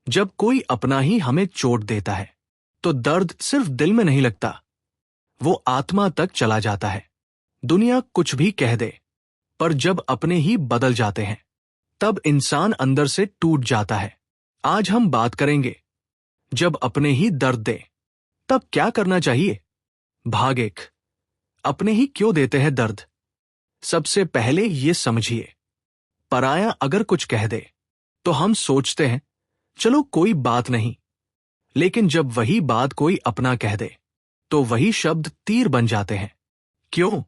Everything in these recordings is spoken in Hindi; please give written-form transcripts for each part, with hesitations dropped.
जब कोई अपना ही हमें चोट देता है तो दर्द सिर्फ दिल में नहीं लगता, वो आत्मा तक चला जाता है। दुनिया कुछ भी कह दे, पर जब अपने ही बदल जाते हैं तब इंसान अंदर से टूट जाता है। आज हम बात करेंगे, जब अपने ही दर्द दे तब क्या करना चाहिए। भाग 1, अपने ही क्यों देते हैं दर्द। सबसे पहले ये समझिए, पराया अगर कुछ कह दे तो हम सोचते हैं चलो कोई बात नहीं, लेकिन जब वही बात कोई अपना कह दे तो वही शब्द तीर बन जाते हैं। क्यों?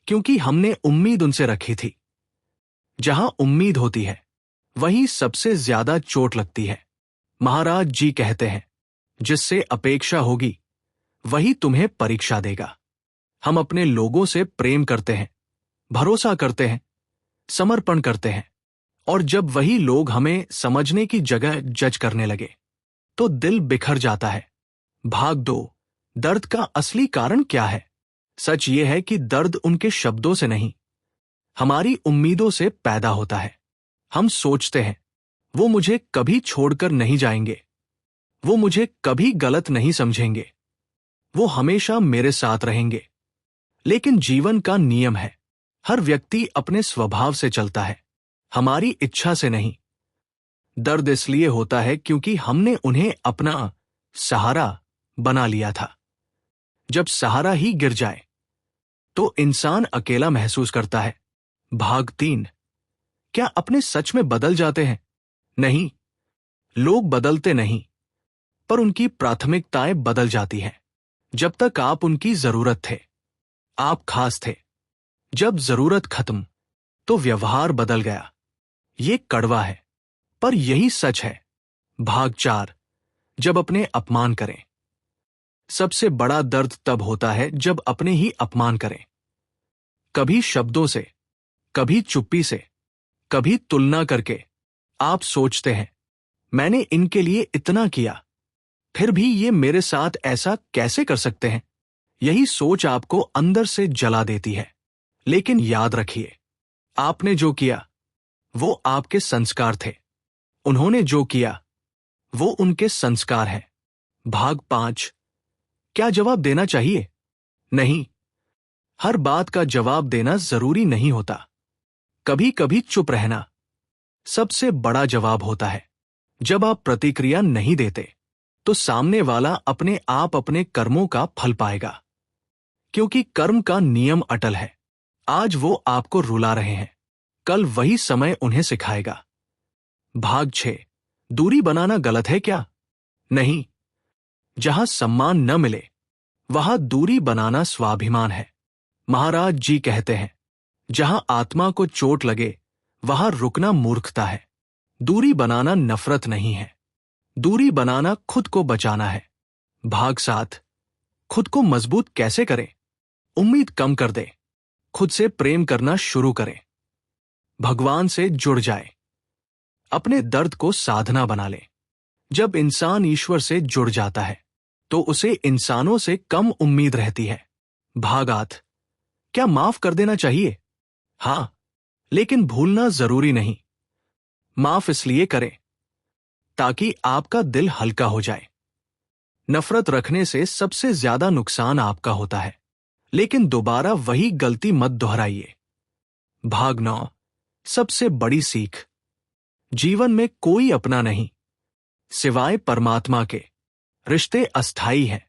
क्योंकि हमने उम्मीद उनसे रखी थी। जहां उम्मीद होती है वहीं सबसे ज्यादा चोट लगती है। महाराज जी कहते हैं, जिससे अपेक्षा होगी वही तुम्हें परीक्षा देगा। हम अपने लोगों से प्रेम करते हैं, भरोसा करते हैं, समर्पण करते हैं, और जब वही लोग हमें समझने की जगह जज करने लगे तो दिल बिखर जाता है। भाग 2, दर्द का असली कारण क्या है। सच ये है कि दर्द उनके शब्दों से नहीं, हमारी उम्मीदों से पैदा होता है। हम सोचते हैं वो मुझे कभी छोड़कर नहीं जाएंगे, वो मुझे कभी गलत नहीं समझेंगे, वो हमेशा मेरे साथ रहेंगे। लेकिन जीवन का नियम है, हर व्यक्ति अपने स्वभाव से चलता है, हमारी इच्छा से नहीं। दर्द इसलिए होता है क्योंकि हमने उन्हें अपना सहारा बना लिया था। जब सहारा ही गिर जाए तो इंसान अकेला महसूस करता है। भाग 3, क्या अपने सच में बदल जाते हैं। नहीं, लोग बदलते नहीं, पर उनकी प्राथमिकताएं बदल जाती हैं। जब तक आप उनकी जरूरत थे आप खास थे, जब जरूरत खत्म तो व्यवहार बदल गया। ये कड़वा है पर यही सच है। भाग 4, जब अपने अपमान करें। सबसे बड़ा दर्द तब होता है जब अपने ही अपमान करें। कभी शब्दों से, कभी चुप्पी से, कभी तुलना करके। आप सोचते हैं मैंने इनके लिए इतना किया, फिर भी ये मेरे साथ ऐसा कैसे कर सकते हैं। यही सोच आपको अंदर से जला देती है। लेकिन याद रखिए, आपने जो किया वो आपके संस्कार थे, उन्होंने जो किया वो उनके संस्कार हैं। भाग 5, क्या जवाब देना चाहिए। नहीं, हर बात का जवाब देना जरूरी नहीं होता। कभी कभी चुप रहना सबसे बड़ा जवाब होता है। जब आप प्रतिक्रिया नहीं देते तो सामने वाला अपने आप अपने कर्मों का फल पाएगा, क्योंकि कर्म का नियम अटल है। आज वो आपको रुला रहे हैं, कल वही समय उन्हें सिखाएगा। भाग 6, दूरी बनाना गलत है क्या। नहीं, जहां सम्मान न मिले वहां दूरी बनाना स्वाभिमान है। महाराज जी कहते हैं, जहां आत्मा को चोट लगे वहां रुकना मूर्खता है। दूरी बनाना नफरत नहीं है, दूरी बनाना खुद को बचाना है। भाग 7, खुद को मजबूत कैसे करें। उम्मीद कम कर दे, खुद से प्रेम करना शुरू करें, भगवान से जुड़ जाए, अपने दर्द को साधना बना ले। जब इंसान ईश्वर से जुड़ जाता है तो उसे इंसानों से कम उम्मीद रहती है। भाग 8, क्या माफ कर देना चाहिए। हां, लेकिन भूलना जरूरी नहीं। माफ इसलिए करें ताकि आपका दिल हल्का हो जाए। नफरत रखने से सबसे ज्यादा नुकसान आपका होता है, लेकिन दोबारा वही गलती मत दोहराइए। भाग 9, सबसे बड़ी सीख। जीवन में कोई अपना नहीं सिवाय परमात्मा के। रिश्ते अस्थाई हैं,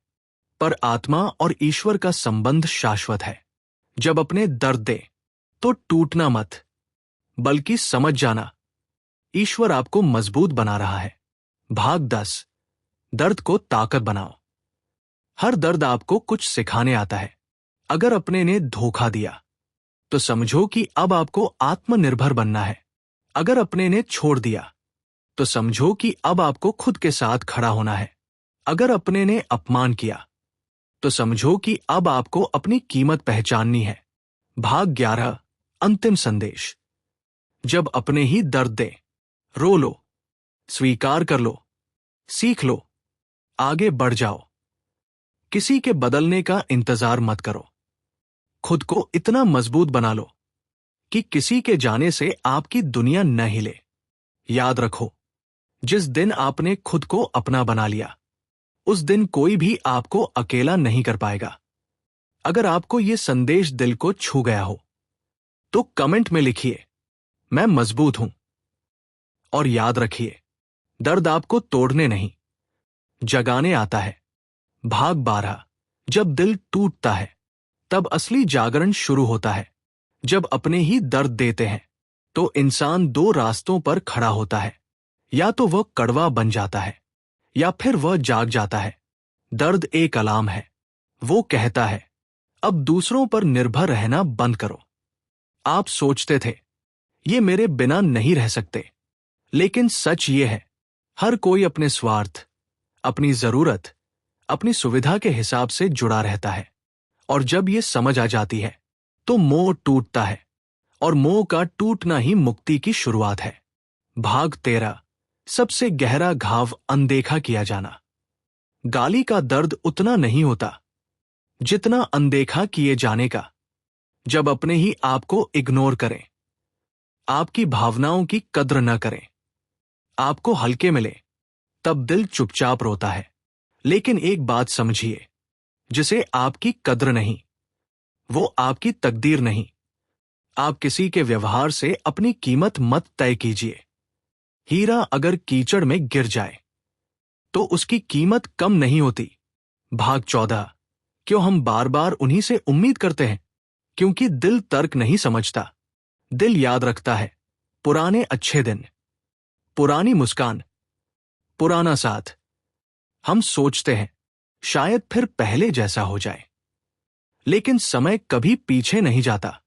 पर आत्मा और ईश्वर का संबंध शाश्वत है। जब अपने दर्द दे तो टूटना मत, बल्कि समझ जाना ईश्वर आपको मजबूत बना रहा है। भाग 10, दर्द को ताकत बनाओ। हर दर्द आपको कुछ सिखाने आता है। अगर अपने ने धोखा दिया तो समझो कि अब आपको आत्मनिर्भर बनना है। अगर अपने ने छोड़ दिया तो समझो कि अब आपको खुद के साथ खड़ा होना है। अगर अपने ने अपमान किया तो समझो कि अब आपको अपनी कीमत पहचाननी है। भाग 11, अंतिम संदेश। जब अपने ही दर्द दे, रो लो, स्वीकार कर लो, सीख लो, आगे बढ़ जाओ। किसी के बदलने का इंतजार मत करो। खुद को इतना मजबूत बना लो कि किसी के जाने से आपकी दुनिया न हिले। याद रखो, जिस दिन आपने खुद को अपना बना लिया, उस दिन कोई भी आपको अकेला नहीं कर पाएगा। अगर आपको यह संदेश दिल को छू गया हो तो कमेंट में लिखिए, मैं मजबूत हूं। और याद रखिए, दर्द आपको तोड़ने नहीं, जगाने आता है। भाग 12। जब दिल टूटता है तब असली जागरण शुरू होता है। जब अपने ही दर्द देते हैं तो इंसान दो रास्तों पर खड़ा होता है, या तो वह कड़वा बन जाता है या फिर वह जाग जाता है। दर्द एक अलार्म है, वो कहता है अब दूसरों पर निर्भर रहना बंद करो। आप सोचते थे ये मेरे बिना नहीं रह सकते, लेकिन सच ये है, हर कोई अपने स्वार्थ, अपनी जरूरत, अपनी सुविधा के हिसाब से जुड़ा रहता है। और जब ये समझ आ जाती है तो मोह टूटता है, और मोह का टूटना ही मुक्ति की शुरुआत है। भाग 13। सबसे गहरा घाव अनदेखा किया जाना। गाली का दर्द उतना नहीं होता जितना अनदेखा किए जाने का। जब अपने ही आपको इग्नोर करें, आपकी भावनाओं की कद्र न करें, आपको हल्के मिले, तब दिल चुपचाप रोता है। लेकिन एक बात समझिए, जिसे आपकी कद्र नहीं, वो आपकी तकदीर नहीं। आप किसी के व्यवहार से अपनी कीमत मत तय कीजिए। हीरा अगर कीचड़ में गिर जाए तो उसकी कीमत कम नहीं होती। भाग 14। क्यों हम बार बार उन्हीं से उम्मीद करते हैं? क्योंकि दिल तर्क नहीं समझता। दिल याद रखता है पुराने अच्छे दिन, पुरानी मुस्कान, पुराना साथ। हम सोचते हैं शायद फिर पहले जैसा हो जाए, लेकिन समय कभी पीछे नहीं जाता।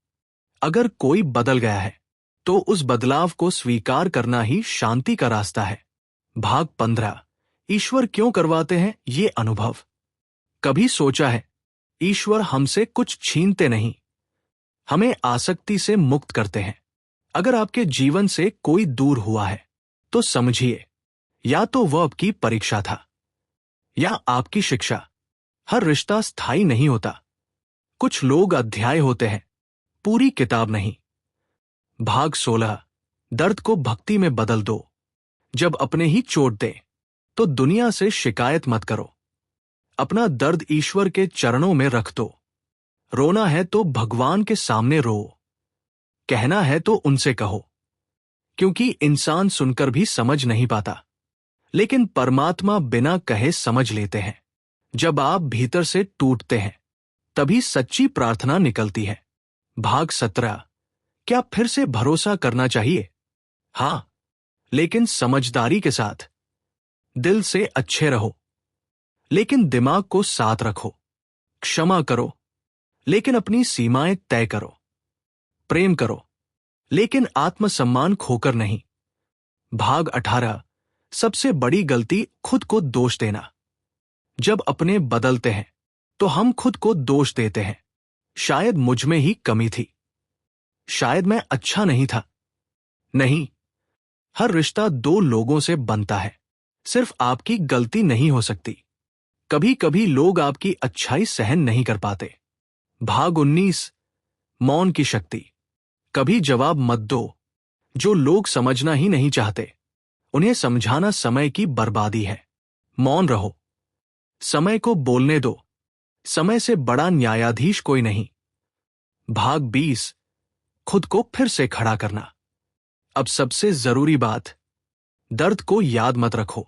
अगर कोई बदल गया है तो उस बदलाव को स्वीकार करना ही शांति का रास्ता है। भाग 15। ईश्वर क्यों करवाते हैं ये अनुभव? कभी सोचा है, ईश्वर हमसे कुछ छीनते नहीं, हमें आसक्ति से मुक्त करते हैं। अगर आपके जीवन से कोई दूर हुआ है तो समझिए, या तो वह आपकी परीक्षा था या आपकी शिक्षा। हर रिश्ता स्थायी नहीं होता। कुछ लोग अध्याय होते हैं, पूरी किताब नहीं। भाग 16। दर्द को भक्ति में बदल दो। जब अपने ही चोट दे तो दुनिया से शिकायत मत करो। अपना दर्द ईश्वर के चरणों में रख दो। रोना है तो भगवान के सामने रो, कहना है तो उनसे कहो, क्योंकि इंसान सुनकर भी समझ नहीं पाता, लेकिन परमात्मा बिना कहे समझ लेते हैं। जब आप भीतर से टूटते हैं तभी सच्ची प्रार्थना निकलती है। भाग 17। क्या फिर से भरोसा करना चाहिए? हां, लेकिन समझदारी के साथ। दिल से अच्छे रहो, लेकिन दिमाग को साथ रखो। क्षमा करो, लेकिन अपनी सीमाएं तय करो। प्रेम करो, लेकिन आत्मसम्मान खोकर नहीं। भाग 18। सबसे बड़ी गलती खुद को दोष देना। जब अपने बदलते हैं तो हम खुद को दोष देते हैं। शायद मुझ में ही कमी थी, शायद मैं अच्छा नहीं था। नहीं, हर रिश्ता दो लोगों से बनता है, सिर्फ आपकी गलती नहीं हो सकती। कभी कभी लोग आपकी अच्छाई सहन नहीं कर पाते। भाग 19। मौन की शक्ति। कभी जवाब मत दो। जो लोग समझना ही नहीं चाहते, उन्हें समझाना समय की बर्बादी है। मौन रहो, समय को बोलने दो। समय से बड़ा न्यायाधीश कोई नहीं। भाग 20। खुद को फिर से खड़ा करना। अब सबसे जरूरी बात, दर्द को याद मत रखो,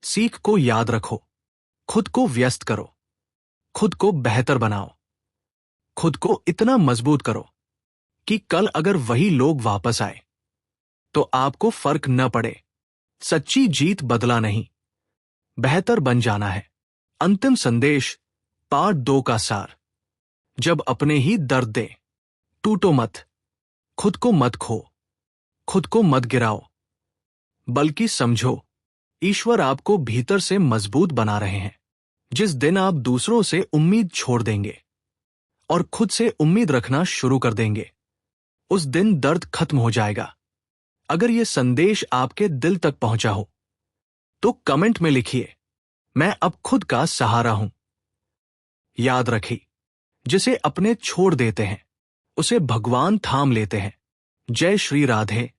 सीख को याद रखो। खुद को व्यस्त करो, खुद को बेहतर बनाओ, खुद को इतना मजबूत करो कि कल अगर वही लोग वापस आए तो आपको फर्क न पड़े। सच्ची जीत बदला नहीं, बेहतर बन जाना है। अंतिम संदेश, पार्ट 2 का सार। जब अपने ही दर्द दे, टूटो मत, खुद को मत खो, खुद को मत गिराओ, बल्कि समझो ईश्वर आपको भीतर से मजबूत बना रहे हैं। जिस दिन आप दूसरों से उम्मीद छोड़ देंगे और खुद से उम्मीद रखना शुरू कर देंगे, उस दिन दर्द खत्म हो जाएगा। अगर यह संदेश आपके दिल तक पहुंचा हो तो कमेंट में लिखिए, मैं अब खुद का सहारा हूं। याद रखिए, जिसे अपने छोड़ देते हैं उसे भगवान थाम लेते हैं। जय श्री राधे।